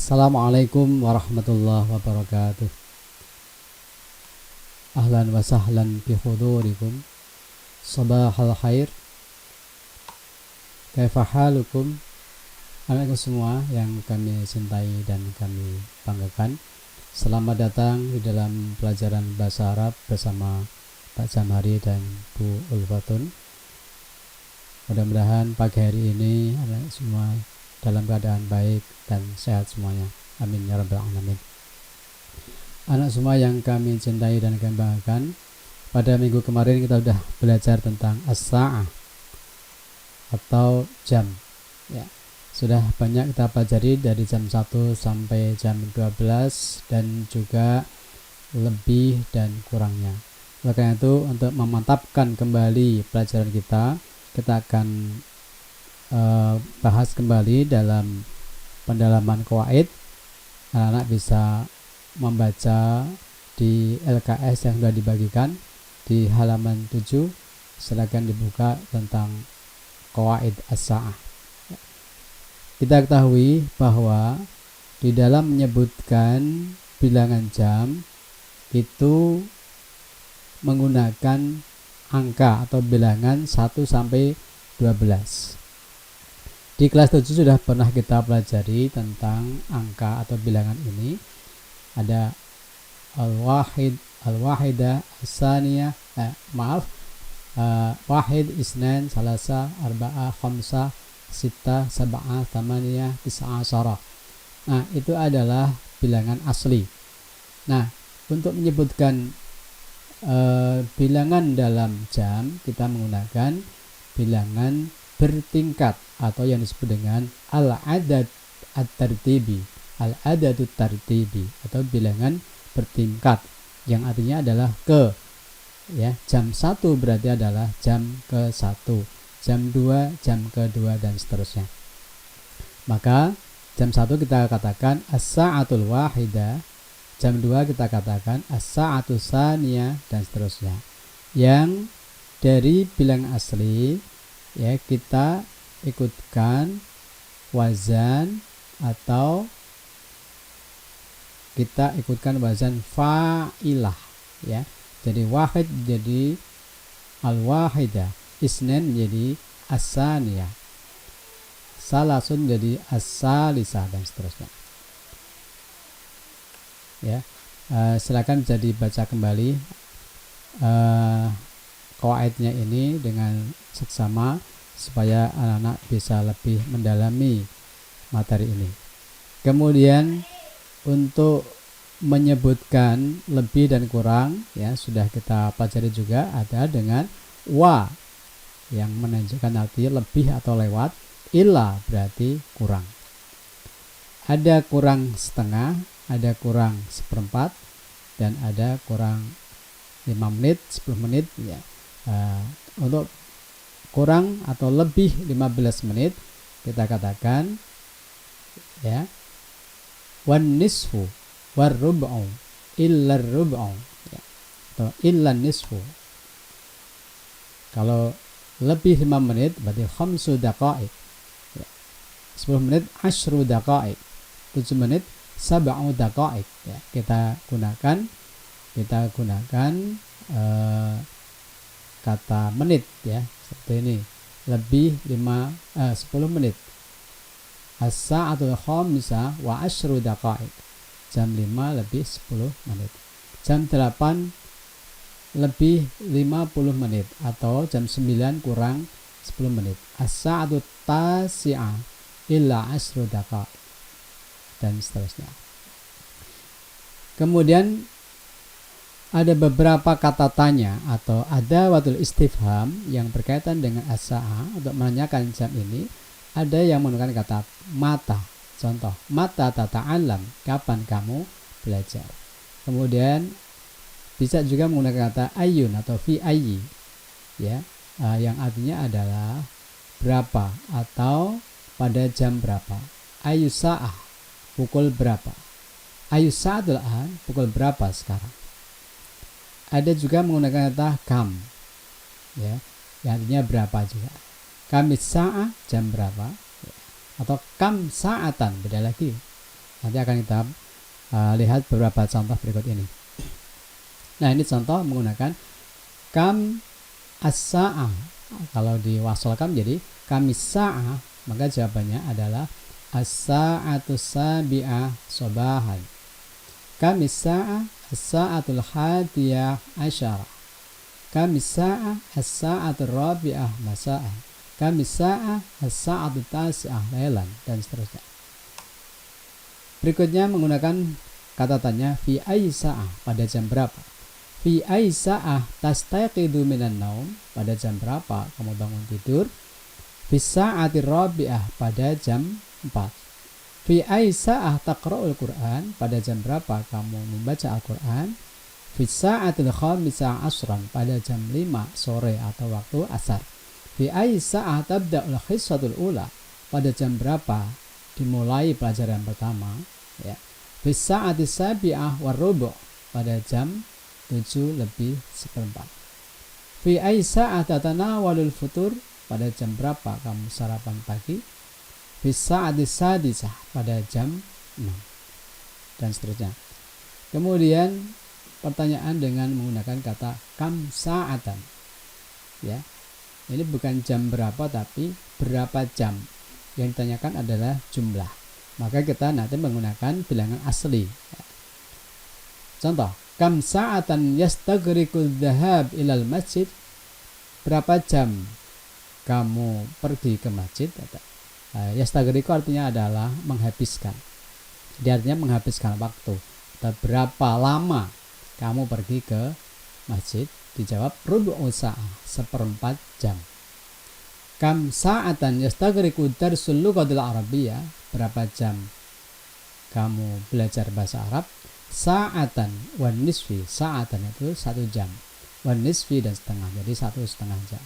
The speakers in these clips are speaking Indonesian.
Assalamualaikum warahmatullahi wabarakatuh. Ahlan wa sahlan bi hudurikum. Sabahal khair. Kaifa halukum? Anak-anakku semua yang kami cintai dan kami banggakan. Selamat datang di dalam pelajaran bahasa Arab bersama Pak Jamhari dan Bu Ulfatun. Mudah-mudahan pagi hari ini anak semua dalam keadaan baik dan sehat semuanya. Amin ya rabbal alamin. Anak semua yang kami cintai dan kami banggakan, pada minggu kemarin kita sudah belajar tentang as-sa'ah atau jam. Ya, sudah banyak kita pelajari dari jam 1 sampai jam 12 dan juga lebih dan kurangnya. Oleh karena itu, untuk memantapkan kembali pelajaran kita akan bahas kembali dalam pendalaman qawaid. Anak-anak bisa membaca di LKS yang sudah dibagikan di halaman 7. Silakan dibuka tentang qawaid as-sa'ah. Kita ketahui bahwa di dalam menyebutkan bilangan jam itu menggunakan angka atau bilangan 1 sampai 12. Di kelas 7 sudah pernah kita pelajari tentang angka atau bilangan ini. Ada al-wahid, al-wahidah, as-saniyah, wahid, isnan, salasa, arba'ah, khamsah, sittah, sab'ah, tamaniyah, tis'ah, asyarah. Nah, itu adalah bilangan asli. Nah, untuk menyebutkan bilangan dalam jam, kita menggunakan bilangan bertingkat atau yang disebut dengan al-adad at-tartibi, al-adadut tartibi atau bilangan bertingkat, yang artinya adalah ya, jam 1 berarti adalah jam ke-1, jam 2 jam ke-2 dan seterusnya. Maka jam 1 kita katakan as-sa'atul wahidah, jam 2 kita katakan as-sa'atus saniyah dan seterusnya. Yang dari bilangan asli ya kita ikutkan wazan atau kita ikutkan wazan fa'ilah ya. Jadi wahid jadi al-wahidah, isnan jadi as-saniyah, salasun jadi as-salisah dan seterusnya. Ya, silakan bisa dibaca kembali qawaidnya ini dengan seksama supaya anak-anak bisa lebih mendalami materi ini. Kemudian untuk menyebutkan lebih dan kurang ya sudah kita pelajari juga, ada dengan wa yang menunjukkan arti lebih atau lewat, illa berarti kurang. Ada kurang setengah, ada kurang seperempat, dan ada kurang 5 menit, 10 menit ya. Untuk kurang atau lebih 15 menit kita katakan ya wan nisfu war rub'u illa rub'u ya, atau illa nisfu. Kalau lebih 5 menit berarti khamsu daqa'iq ya. 10 menit asyru daqa'iq, 7 menit sab'u daqa'iq ya. Kita gunakan kata menit ya, seperti ini. Lebih 10 menit. As-sa'atul khamsah wa asyru daqa'iq. Jam 5 lebih 10 menit. Jam 8 lebih 50 menit atau jam 9 kurang 10 menit. As-sa'atut tasi'ah illa asyru daqa'iq dan seterusnya. Kemudian ada beberapa kata tanya atau adawatul istifham yang berkaitan dengan as-sa'ah untuk menanyakan jam ini. Ada yang menggunakan kata mata. Contoh, mata tata'allam, kapan kamu belajar. Kemudian bisa juga menggunakan kata ayun atau fi ayyi ya, yang artinya adalah berapa atau pada jam berapa. Ayu sa'ah, pukul berapa. Ayu sa'atul an, pukul berapa sekarang. Ada juga menggunakan kata kam ya, yang artinya berapa juga. Kamis sa'ah, jam berapa ya. Atau kam sa'atan, beda lagi. Nanti akan kita lihat beberapa contoh berikut ini. Nah, ini contoh menggunakan kam as-sa'ah. Kalau diwasolkan jadi kam sa'ah, maka jawabannya adalah as-sa'atu sabi'ah sobahan. Kam sa'ah as-sa'atul hadiyah asyarah. Kam sa'ah as-sa'atul rabi'ah masa'ah. Kam sa'ah as-sa'atul tasi'ah lailan, dan seterusnya. Berikutnya menggunakan kata tanya fi ayyi sa'ah, pada jam berapa. Fi ayyi sa'ah tastayqidu minan naum, pada jam berapa kamu bangun tidur. Fi sa'atir rabi'ah, pada jam 4. Fi ayyi sa'ah taqra'ul Qur'an, pada jam berapa kamu membaca Al-Qur'an. Fi sa'atil khamisah asran, pada jam 5 sore atau waktu asar. Fi ayyi sa'ah tabda'ul hissatul ula, pada jam berapa dimulai pelajaran pertama, ya. Fi sa'atis sabi'ah warubu', pada jam 7:04. Fi ayyi sa'ah tatanawalul futur, pada jam berapa kamu sarapan pagi. Fi sa'atis sadisah, pada jam 6, dan seterusnya. Kemudian pertanyaan dengan menggunakan kata kam sa'atan, ya. Ini bukan jam berapa tapi berapa jam. Yang ditanyakan adalah jumlah. Maka kita nanti menggunakan bilangan asli, ya. Contoh, kam sa'atan yastaghriqu dhahab ilal masjid, berapa jam kamu pergi ke masjid. Yastaghriqu artinya adalah menghabiskan. Dia artinya menghabiskan waktu. Atau berapa lama kamu pergi ke masjid. Dijawab rubu'u sa'ah, 1/4 jam. Kam sa'atan yastaghriqu darsul lughatil arabiyyah, berapa jam kamu belajar bahasa Arab. Sa'atan wan nisfi, sa'atan itu 1 jam, wan nisfi dan setengah, jadi 1,5 jam.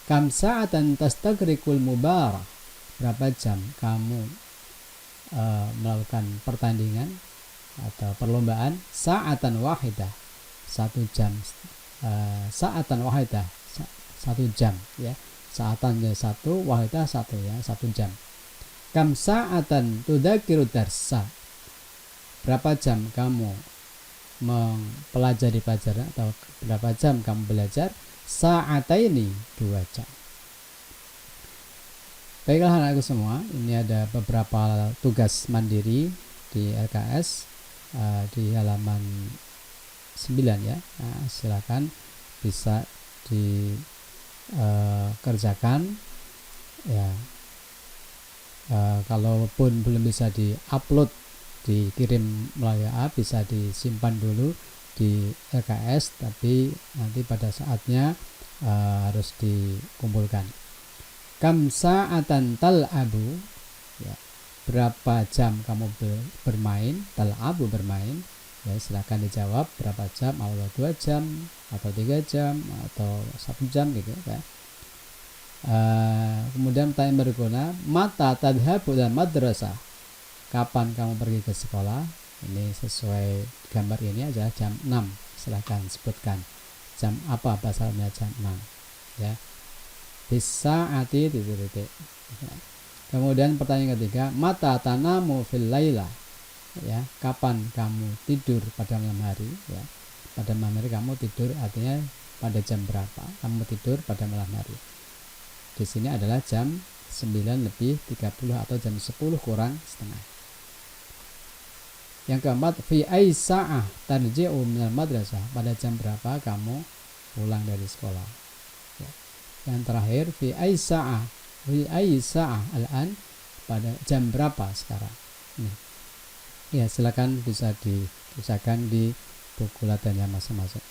Kam sa'atan tastaghriqul mubarah, berapa jam kamu melakukan pertandingan atau perlombaan. Sa'atan wahidah, 1 jam. Sa'atan wahidah, 1 jam, ya. Sa'atannya 1, wahidah 1, ya, 1 jam. Kam sa'atan tudzakiru darsa, berapa jam kamu mempelajari pelajaran atau berapa jam kamu belajar. Sa'ataini, 2 jam. Baiklah anakku semua, ini ada beberapa tugas mandiri di LKS di halaman 9, ya. Nah, silakan bisa dikerjakan, ya. Kalaupun belum bisa di-upload, dikirim melalui WA, bisa disimpan dulu di LKS, tapi nanti pada saatnya harus dikumpulkan. Kam sa'atan tal'abu, ya, berapa jam kamu bermain. Tal'abu, bermain, ya, silakan dijawab berapa jam, awal 2 jam atau 3 jam atau 1 jam gitu, ya. Kemudian pertanyaan berikutnya, mata tadhabu ila madrasah, kapan kamu pergi ke sekolah. Ini sesuai gambar ini adalah jam 6. Silakan sebutkan jam apa pasalnya jam 6, ya. Bisa ati titik. Kemudian pertanyaan ketiga, mata tanamu fil laila, ya, kapan kamu tidur pada malam hari, ya. Pada malam hari kamu tidur, artinya pada jam berapa kamu tidur pada malam hari. Di sini adalah jam 9:30 atau jam 10 kurang setengah. Yang keempat, fi ayyi sa'ah tarji'u minal madrasah, pada jam berapa kamu pulang dari sekolah, ya. Yang terakhir, fi ayyi sa'ah al-an, pada jam berapa sekarang. Nih. Ya, silakan bisa dituliskan di buku latihannya masing-masing.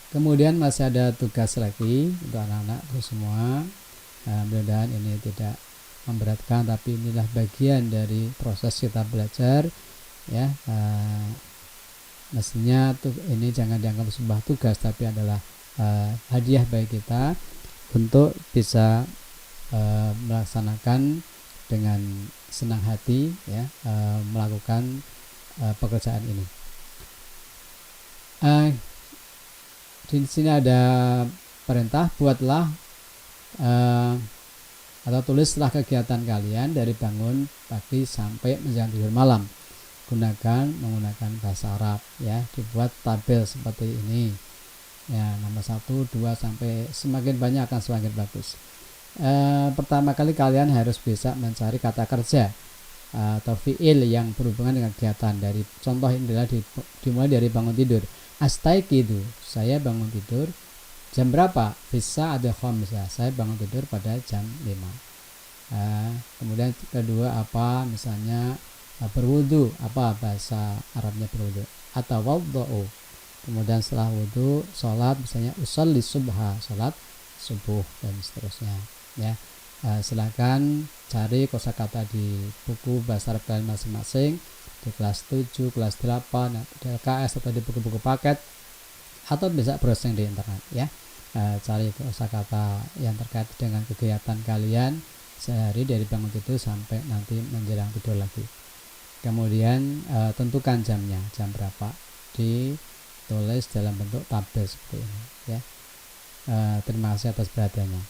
Kemudian masih ada tugas lagi untuk anak-anak semua. Mudah-mudahan ini tidak memberatkan, tapi inilah bagian dari proses kita belajar, ya. Mestinya ini jangan dianggap sebuah tugas, tapi adalah hadiah bagi kita untuk bisa melaksanakan dengan senang hati, ya, melakukan pekerjaan ini. Di sini ada perintah, buatlah atau tulislah kegiatan kalian dari bangun pagi sampai menjelang tidur malam. Menggunakan bahasa Arab ya, dibuat tabel seperti ini ya, nomor 1, 2 sampai semakin banyak akan semakin bagus. Pertama kali kalian harus bisa mencari kata kerja atau fiil yang berhubungan dengan kegiatan. Dari contoh ini adalah dimulai dari bangun tidur. Astaiqidu, saya bangun tidur jam berapa? Bisa ada khamsah, saya bangun tidur pada jam 5. Kemudian kedua apa? Misalnya berwudu, apa bahasa Arabnya berwudu? Atau wadhu. Kemudian setelah wudu, sholat, misalnya usolli subha, sholat subuh dan seterusnya ya. Silakan cari kosakata di buku bahasa Arab kalian masing-masing, di kelas 7, kelas 8, di LKS atau di buku-buku paket, atau bisa browsing di internet ya. Cari kosakata yang terkait dengan kegiatan kalian sehari dari bangun tidur sampai nanti menjelang tidur lagi. Kemudian tentukan jamnya, jam berapa, ditulis dalam bentuk tabel seperti ini ya. Terima kasih atas perhatiannya.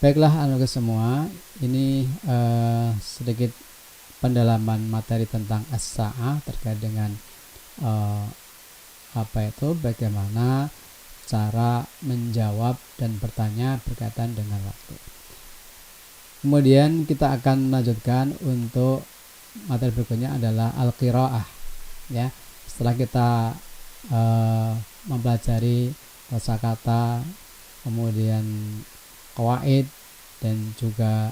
Baiklah anak semua, ini sedikit pendalaman materi tentang as-sa'ah terkait dengan bagaimana cara menjawab dan bertanya berkaitan dengan waktu. Kemudian kita akan melanjutkan untuk materi berikutnya adalah al-qiraah ya. Setelah kita mempelajari kosakata, kemudian qawaid dan juga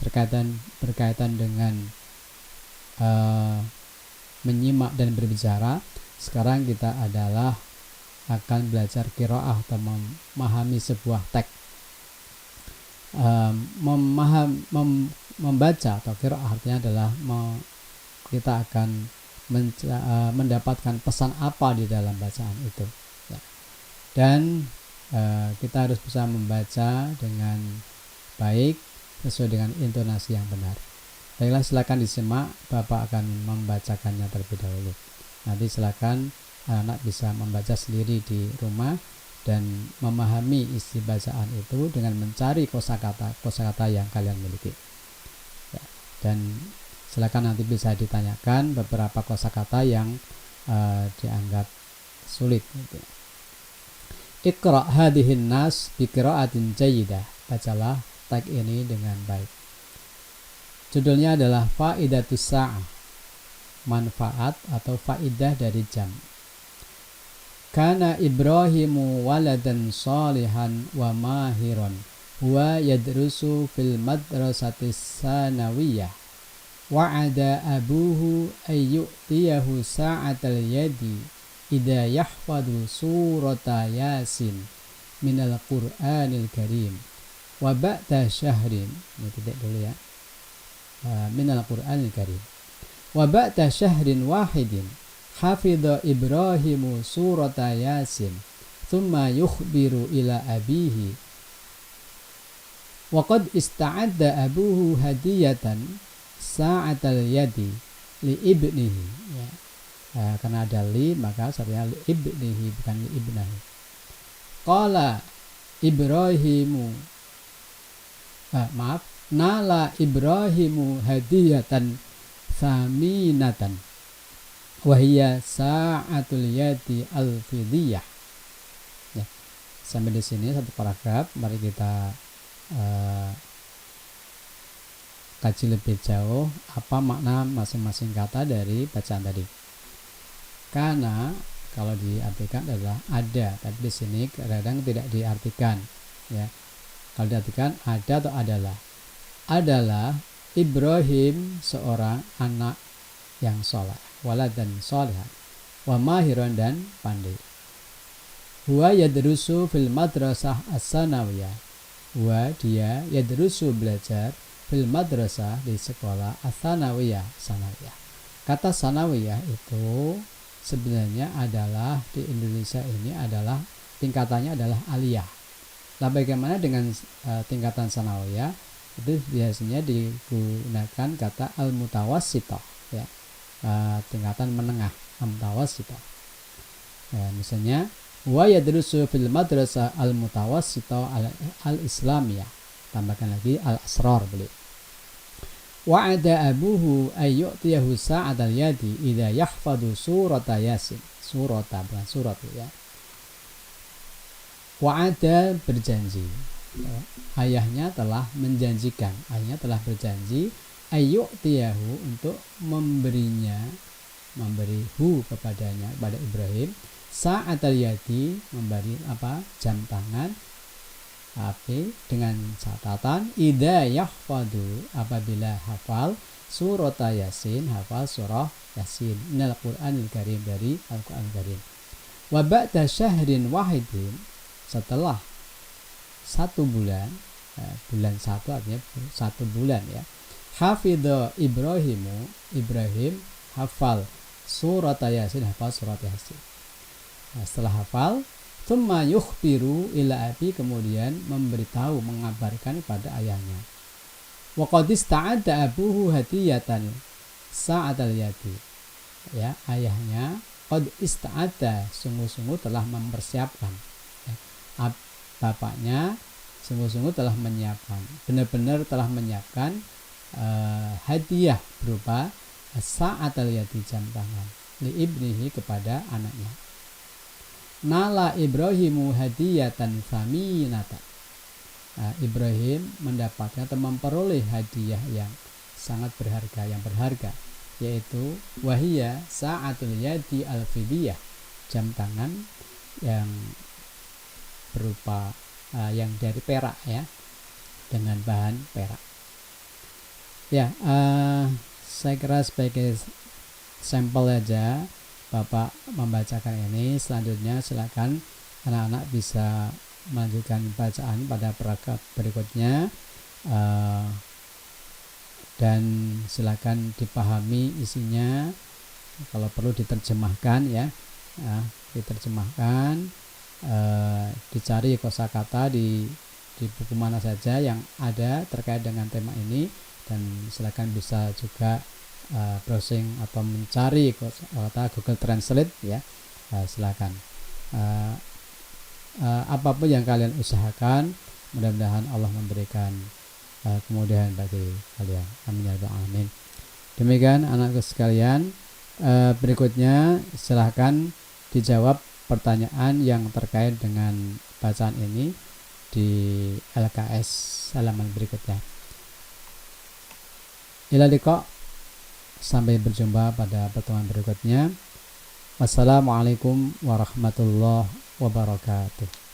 berkaitan dengan menyimak dan berbicara, sekarang kita akan belajar qiraah atau memahami sebuah teks. Membaca atau qiraah artinya adalah kita akan mendapatkan pesan apa di dalam bacaan itu ya. Dan kita harus bisa membaca dengan baik sesuai dengan intonasi yang benar. Baiklah, silakan disimak, Bapak akan membacakannya terlebih dahulu. Nanti silakan anak bisa membaca sendiri di rumah dan memahami isi bacaan itu dengan mencari kosakata yang kalian miliki ya. Dan silakan nanti bisa ditanyakan beberapa kosakata yang dianggap sulit gitu. Iqra hadihin nas biqiraatin jayyidah, bacalah teks ini dengan baik. Judulnya adalah Faidatus Sa'ah, manfaat atau faidah dari jam. Kana Ibrahimu waladan salihan wa mahiran wa yadrusu fil madrasatis sanawiyah wa'ada abuhu ayyu'tiyahu sa'atal yadi idza yahfadhu surata yasin minal qur'anil karim wa ba'da syahrin, ini titik dulu ya, minal qur'anil karim wa ba'da syahrin wahidin hafidha Ibrahimu surata yasin thumma yukhbiru ila abihi wa qad ista'adda abuhu hadiyatan sa'atal yadi li ibnihi ya. Karena ada li maka sebenarnya li ibnihi bukan li ibnahi. Qala Ibrahimu nala Ibrahimu hadiyatan saminatan wahiyya sa'atul yadi al-fidiyah ya. Sampai di sini satu paragraf. Mari kita kaji lebih jauh apa makna masing-masing kata dari bacaan tadi. Karena kalau diartikan adalah ada, tapi di sini kadang tidak diartikan ya. Kalau diartikan ada atau adalah Ibrahim seorang anak yang soleh, walad dan solehan, wa mahiran dan pandai. Huwa yadrusu fil madrasah as-sanawiyah, huwa dia yadrusu belajar fil madrasah di sekolah as-sanawiyah, sanawiyah. Kata sanawiyah itu sebenarnya adalah di Indonesia ini adalah tingkatannya adalah aliyah. Nah, bagaimana dengan tingkatan sanawiyah? Itu biasanya digunakan kata al-mutawassithah ya. Tingkatan menengah, al-mutawassithah. Ya, misalnya wa yadrusu fil madrasah al-mutawassithah al-islamiyah. tambahkan lagi al-asrar beliau. Wa'ada abuhu ayyu'tiyahu sa'atal yadi idza yahfadu surata yasin. Surata bukan surat ya. Wa'ada berjanji. Ayahnya telah menjanjikan, ayahnya telah berjanji ayyu'tiyahu untuk memberi kepadanya, kepada Ibrahim, sa'atal yadi, memberi jam tangan, dengan catatan idza yahfadu, apabila hafal surata yasin, hafal surah yasin minal Qur'anil Karim, dari Al-Qur'an Karim. Wa ba'da syahrin wahidin, setelah 1 bulan, bulan 1 artinya 1 bulan ya, hafidha Ibrahim hafal surat yasin, hafal surat yasin. Setelah hafal, tsumma yukhbiru ila abi, kemudian memberitahu, mengabarkan kepada ayahnya. Wa qad ista'adda abuhu hadiyatan sa'atal yadi. Ya, ayahnya qad ista'adda, sungguh-sungguh telah mempersiapkan. Ya, bapaknya sungguh-sungguh telah menyiapkan, benar-benar telah menyiapkan hadiah berupa sa'atal yadi, jam tangan, li ibnihi, kepada anaknya. Nala Ibrahimu hadiyatan faminata. Ibrahim mendapatkan atau memperoleh hadiah yang sangat berharga, yang berharga, yaitu wahiyya sa'atul yadi al-fidiyah, jam tangan yang berupa yang dari perak ya, dengan bahan perak. Ya, saya kira sebagai sampel aja Bapak membacakan ini. Selanjutnya silakan anak-anak bisa melanjutkan bacaan pada paragraf berikutnya, dan silakan dipahami isinya. Kalau perlu diterjemahkan ya, diterjemahkan, dicari kosakata di buku mana saja yang ada terkait dengan tema ini, dan silakan bisa juga browsing atau mencari kata Google Translate ya. Silakan, apapun yang kalian usahakan, mudah-mudahan Allah memberikan kemudahan bagi kalian. Amin ya rabbal alamin. Demikian anakku sekalian, berikutnya silahkan dijawab pertanyaan yang terkait dengan bacaan ini di LKS halaman berikutnya. Ila liqa, sampai berjumpa pada pertemuan berikutnya. Wassalamualaikum warahmatullahi wabarakatuh.